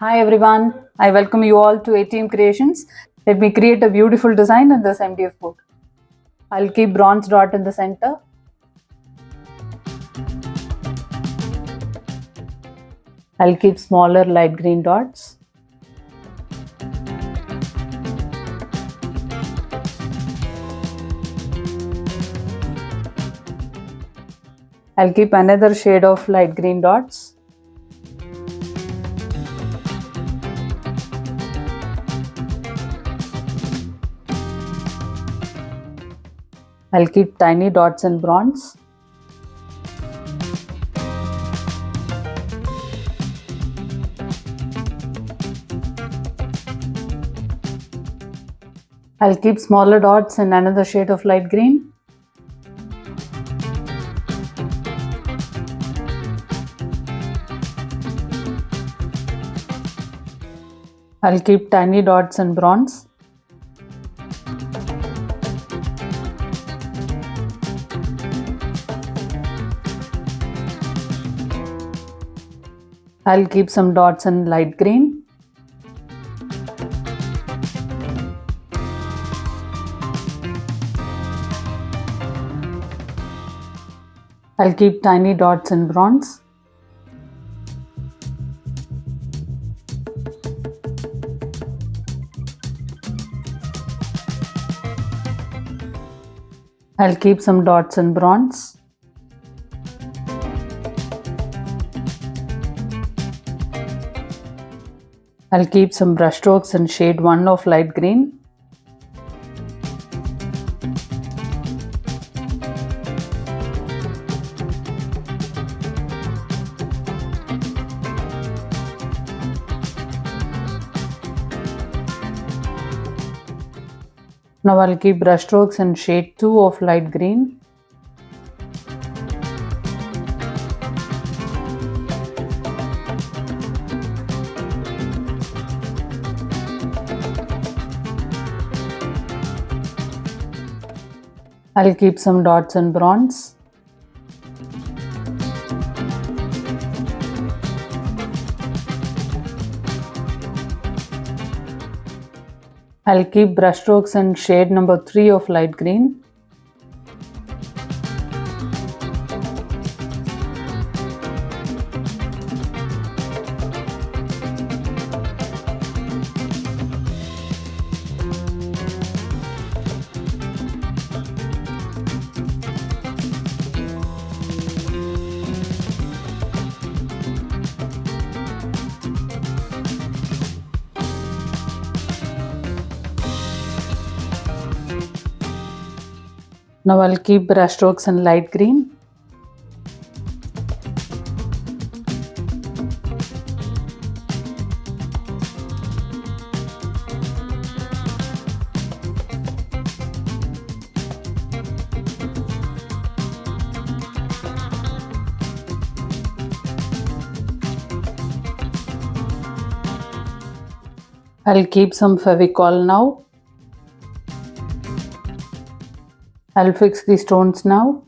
Hi everyone, I welcome you all to ATM Creations. Let me create a beautiful design in this MDF board. I'll keep bronze dot in the center. I'll keep smaller light green dots. I'll keep another shade of light green dots. I'll keep tiny dots in bronze. I'll keep smaller dots in another shade of light green. I'll keep tiny dots in bronze. I'll keep some dots in light green. I'll keep tiny dots in bronze. I'll keep some dots in bronze. I'll keep some brush strokes in shade 1 of light green. Now I'll keep brush strokes in shade 2 of light green. I'll keep some dots in bronze. I'll keep brush strokes in shade number 3 of light green. Now I'll keep brush strokes in light green. I'll keep some Fevicol now. I'll fix the stones now.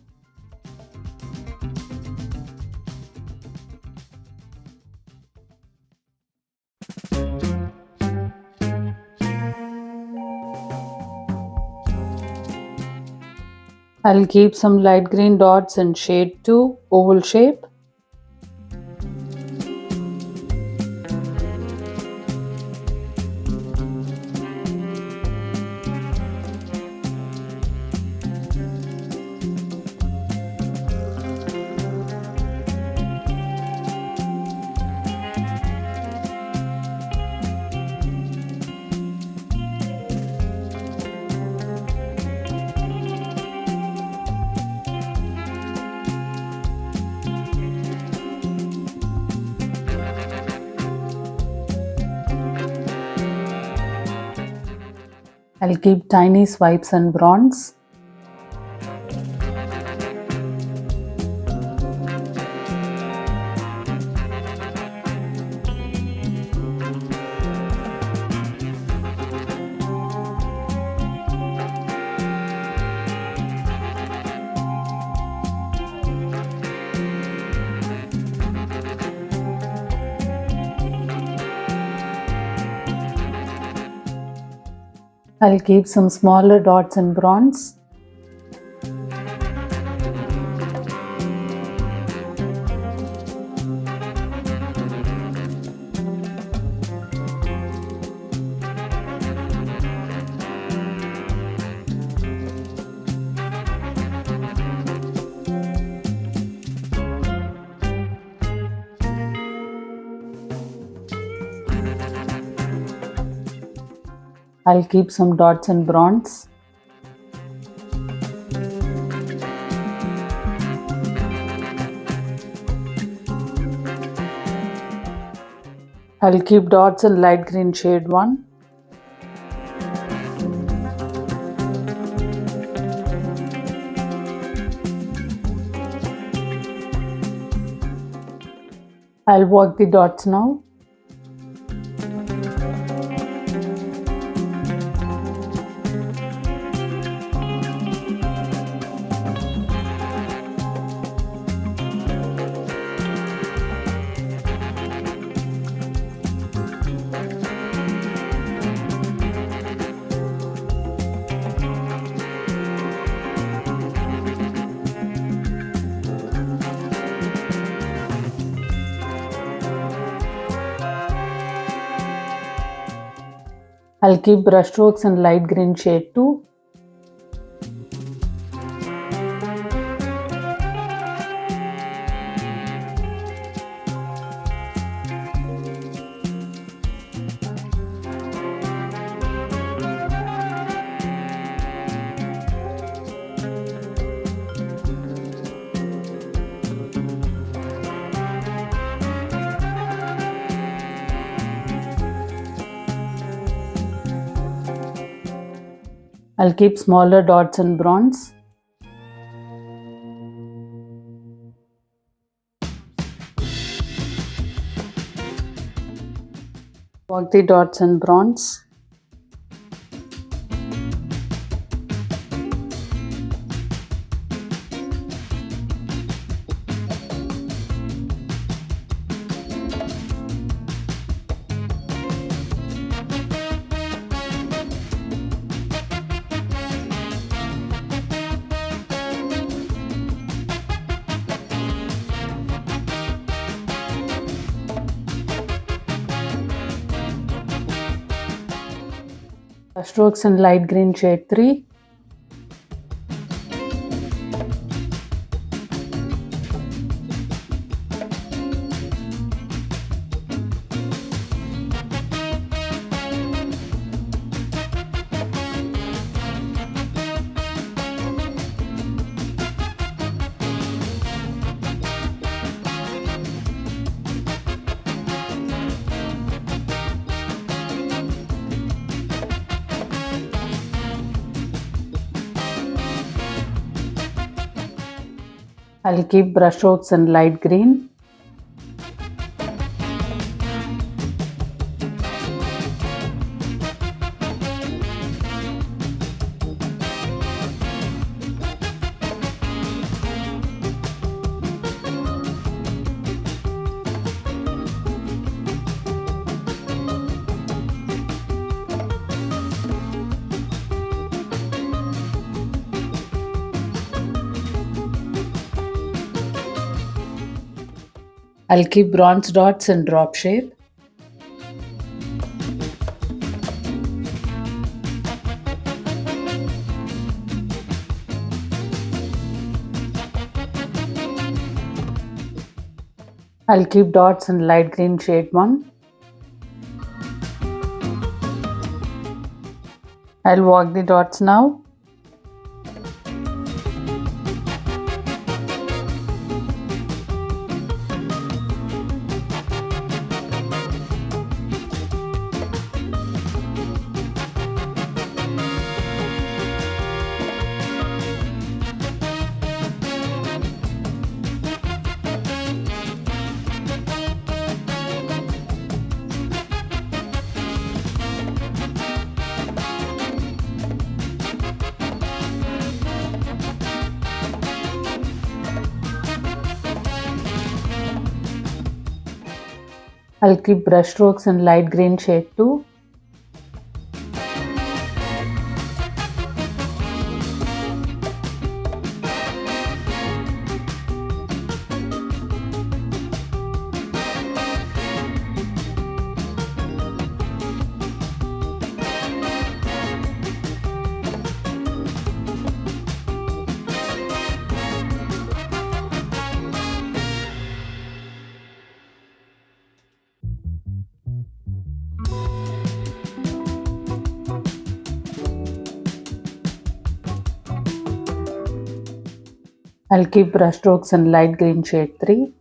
I'll keep some light green dots in shade 2 oval shape. I'll keep tiny swipes in bronze. I'll keep some smaller dots in bronze. I'll keep some dots in bronze. I'll keep dots in light green shade 1. I'll work the dots now. I'll keep brush strokes in light green shade 2. I'll keep smaller dots in bronze. Work the dots in bronze. Brush strokes in light green shade 3. I'll keep brush strokes in light green. I'll keep bronze dots in drop shape. I'll keep dots in light green shade 1. I'll walk the dots now. I'll keep brush strokes in light green shade 2. I'll keep brush strokes in light green shade 3.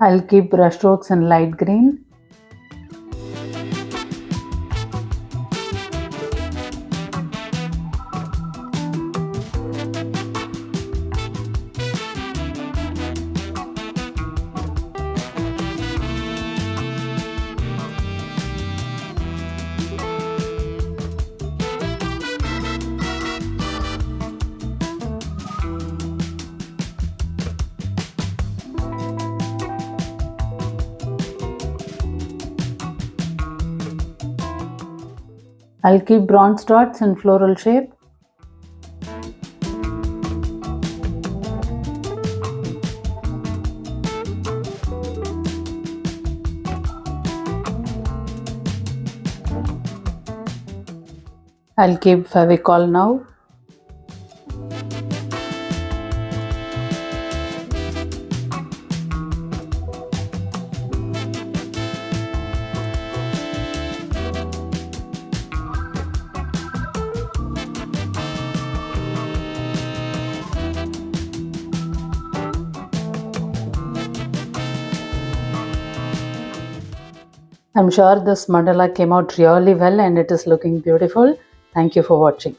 I'll keep brush strokes in light green. I'll keep bronze dots in floral shape. I'll keep favicol now. I'm sure this mandala came out really well and it is looking beautiful. Thank you for watching.